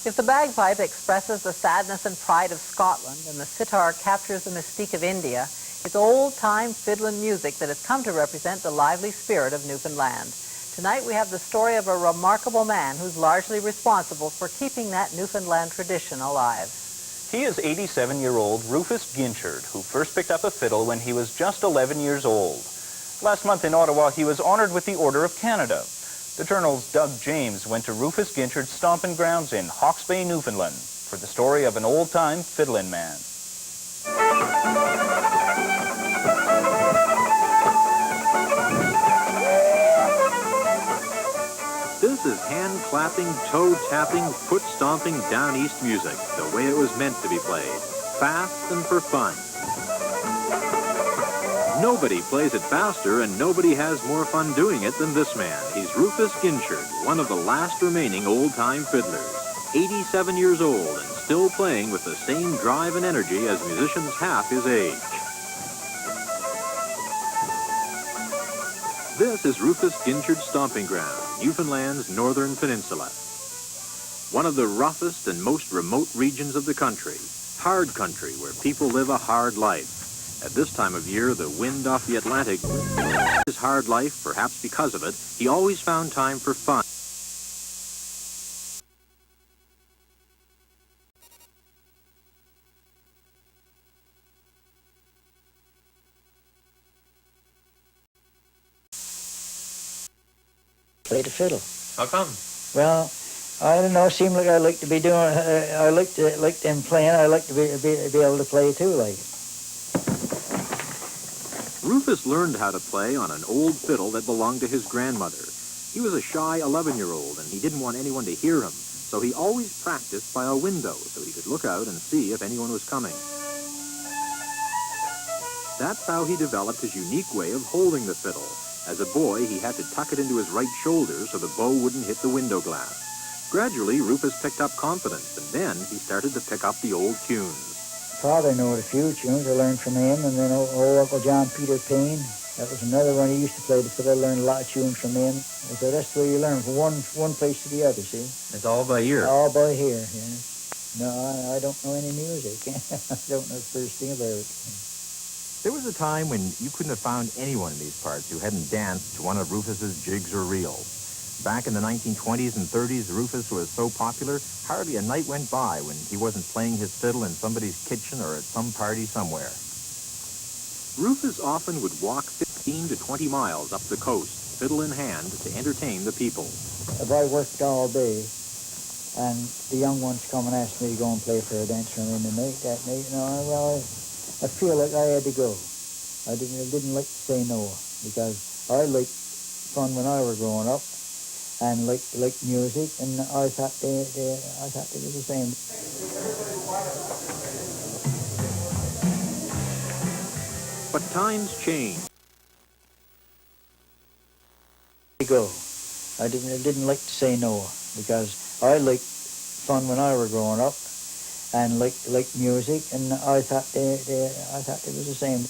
If the bagpipe expresses the sadness and pride of Scotland and the sitar captures the mystique of India, it's old-time fiddlin' music that has come to represent the lively spirit of Newfoundland. Tonight we have the story of a remarkable man who's largely responsible for keeping that Newfoundland tradition alive. He is 87-year-old Rufus Guinchard, who first picked up a fiddle when he was just 11 years old. Last month in Ottawa, he was honored with the Order of Canada. The Journal's Doug James went to Rufus Guinchard's stomping grounds in Hawke's Bay, Newfoundland, for the story of an old-time fiddlin' man. This is hand-clapping, toe-tapping, foot-stomping down east music, the way it was meant to be played, fast and for fun. Nobody plays it faster, and nobody has more fun doing it than this man. He's Rufus Guinchard, one of the last remaining old-time fiddlers. 87 years old and still playing with the same drive and energy as musicians half his age. This is Rufus Guinchard's stomping ground, Newfoundland's northern peninsula. One of the roughest and most remote regions of the country, hard country where people live a hard life. At this time of year, the wind off the Atlantic, his hard life, perhaps because of it, he always found time for fun. Play the fiddle. How come? Well, I don't know. It seemed like I like to be doing. I like them playing. I like to be able to play too, like. Rufus learned how to play on an old fiddle that belonged to his grandmother. He was a shy 11-year-old, and he didn't want anyone to hear him, so he always practiced by a window so he could look out and see if anyone was coming. That's how he developed his unique way of holding the fiddle. As a boy, he had to tuck it into his right shoulder so the bow wouldn't hit the window glass. Gradually, Rufus picked up confidence, and then he started to pick up the old tunes. Father knowed a few tunes I learned from him, and then old Uncle John Peter Payne. That was another one. He used to play the fiddle. I learned a lot of tunes from him. So that's the way you learn, from one place to the other, see? It's all by ear. All by ear, yeah. No, I don't know any music. I don't know the first thing about it. There was a time when you couldn't have found anyone in these parts who hadn't danced to one of Rufus's jigs or reels. Back in the 1920s and 30s, Rufus was so popular, hardly a night went by when he wasn't playing his fiddle in somebody's kitchen or at some party somewhere. Rufus often would walk 15 to 20 miles up the coast, fiddle in hand, to entertain the people. If I worked all day, and the young ones come and ask me to go and play for a dance from in the night, that night, well, I feel like I had to go. I didn't like to say no, because I liked fun when I was growing up, and liked music, and I thought they were the same. But times change. Go. I didn't like to say no, because I liked fun when I was growing up, and liked music, and I thought they was the same.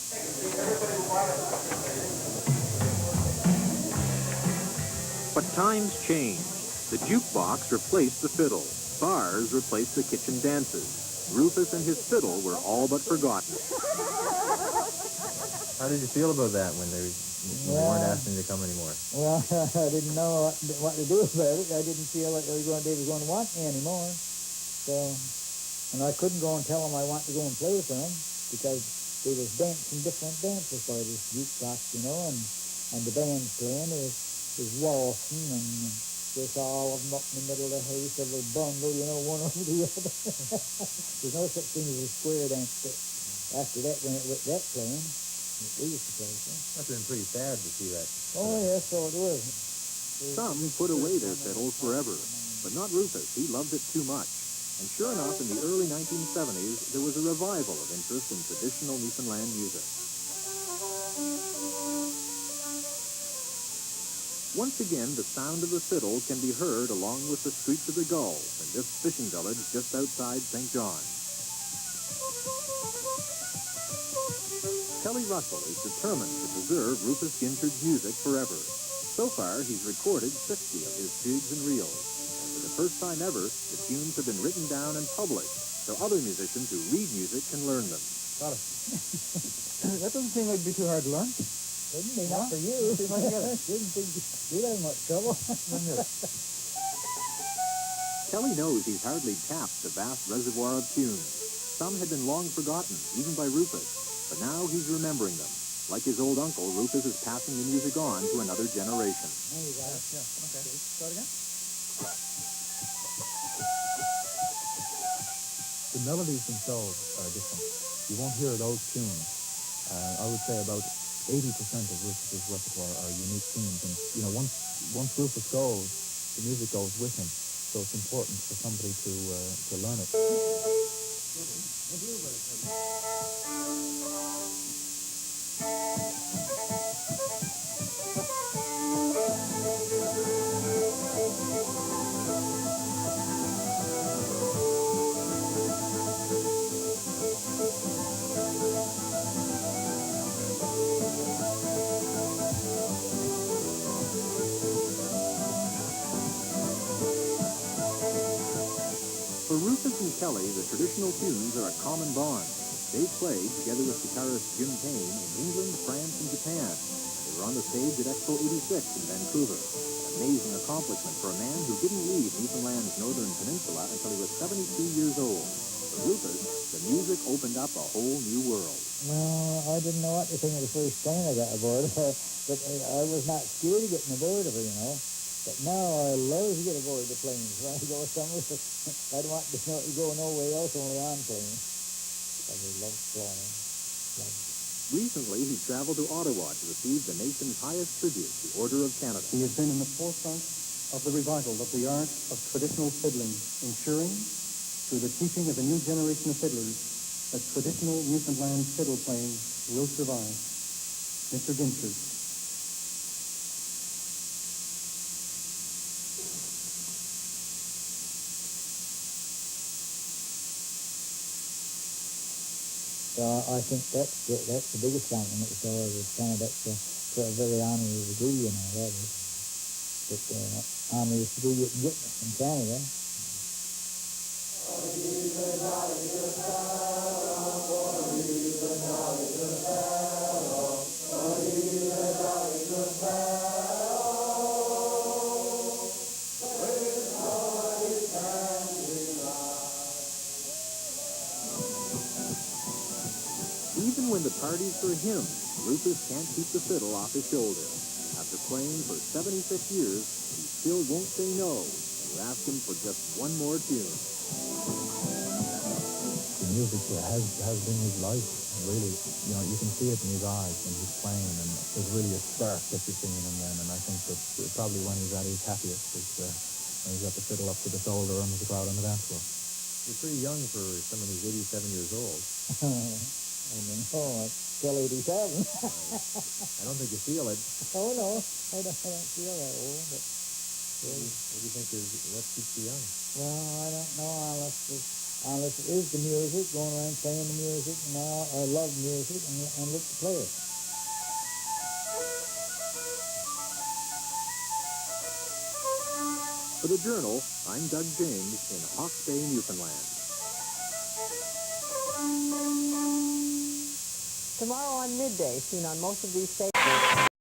But times changed. The jukebox replaced the fiddle. Bars replaced the kitchen dances. Rufus and his fiddle were all but forgotten. How did you feel about that when they weren't asking you to come anymore? Well, I didn't know what to do about it. I didn't feel like they was going to want me anymore. So, and I couldn't go and tell them I want to go and play for them, because they was dancing different dances by this jukebox, you know, and the band's playing is waltzing, and just all of them up in the middle of the house of a bundle, you know, one over the other. There's no such thing as a square dance, but after that, when it was that playing, we used to play, so. Must have been pretty sad to see that. Oh, yes, so it was. Some put away their fiddles forever, but not Rufus. He loved it too much. And sure enough, in the early 1970s, there was a revival of interest in traditional Newfoundland music. Once again, the sound of the fiddle can be heard along with the screech of the gull in this fishing village just outside St. John. Kelly Russell is determined to preserve Rufus Guinchard's music forever. So far, he's recorded 60 of his jigs and reels. And for the first time ever, the tunes have been written down and published, so other musicians who read music can learn them. Got it. That doesn't seem like it'd be too hard to learn. Couldn't be, not for you. See if I can get it. Didn't think you'd have much trouble. Kelly knows he's hardly tapped the vast reservoir of tunes. Some had been long forgotten, even by Rufus, but now he's remembering them. Like his old uncle, Rufus is passing the music on to another generation. There you go. Yeah, okay. Start again. The melodies themselves are different. You won't hear those tunes. I would say about 80% of Rufus's repertoire are unique tunes. And, you know, once Rufus goes, the music goes with him. So it's important for somebody to learn it. For Rufus and Kelly, the traditional tunes are a common bond. They played, together with guitarist Jim Payne, in England, France, and Japan. They were on the stage at Expo 86 in Vancouver. An amazing accomplishment for a man who didn't leave Newfoundland's northern peninsula until he was 72 years old. For Rufus, the music opened up a whole new world. No, I didn't know what to think of the first plane I got aboard, but I was not scared of getting aboard of her, you know. But now I love to get aboard the planes. When I go somewhere, I don't want to go nowhere else, only on planes. I love flying. Recently, he traveled to Ottawa to receive the nation's highest tribute, the Order of Canada. He has been in the forefront of the revival of the art of traditional fiddling, ensuring, through the teaching of a new generation of fiddlers, that traditional Newfoundland fiddle playing will survive. Mr. Guinchard. So I think that's the biggest compliment as far as Canada. That's a very honorary degree, you know, that is. But honorary degree you can get in Canada. Even when the party's for him, Rufus can't keep the fiddle off his shoulder. After playing for 76 years, he still won't say no. You ask him for just one more tune. The music has been his life, really. You know, you can see it in his eyes when he's playing, and there's really a spark that you're seeing in them. And I think that probably when he's at his happiest is when he's got the fiddle up to the shoulder under the crowd on the dance floor. You're pretty young for someone who's 87 years old. I mean, I'm still 87. I don't think you feel it. Oh, no, I don't feel that old. But, What do you think what keeps you young? well, I don't know unless it is the music, going around playing the music. Now I love music and look to play it. For the Journal, I'm Doug James in Hawke's Bay, Newfoundland. Tomorrow on midday, seen on most of these stations.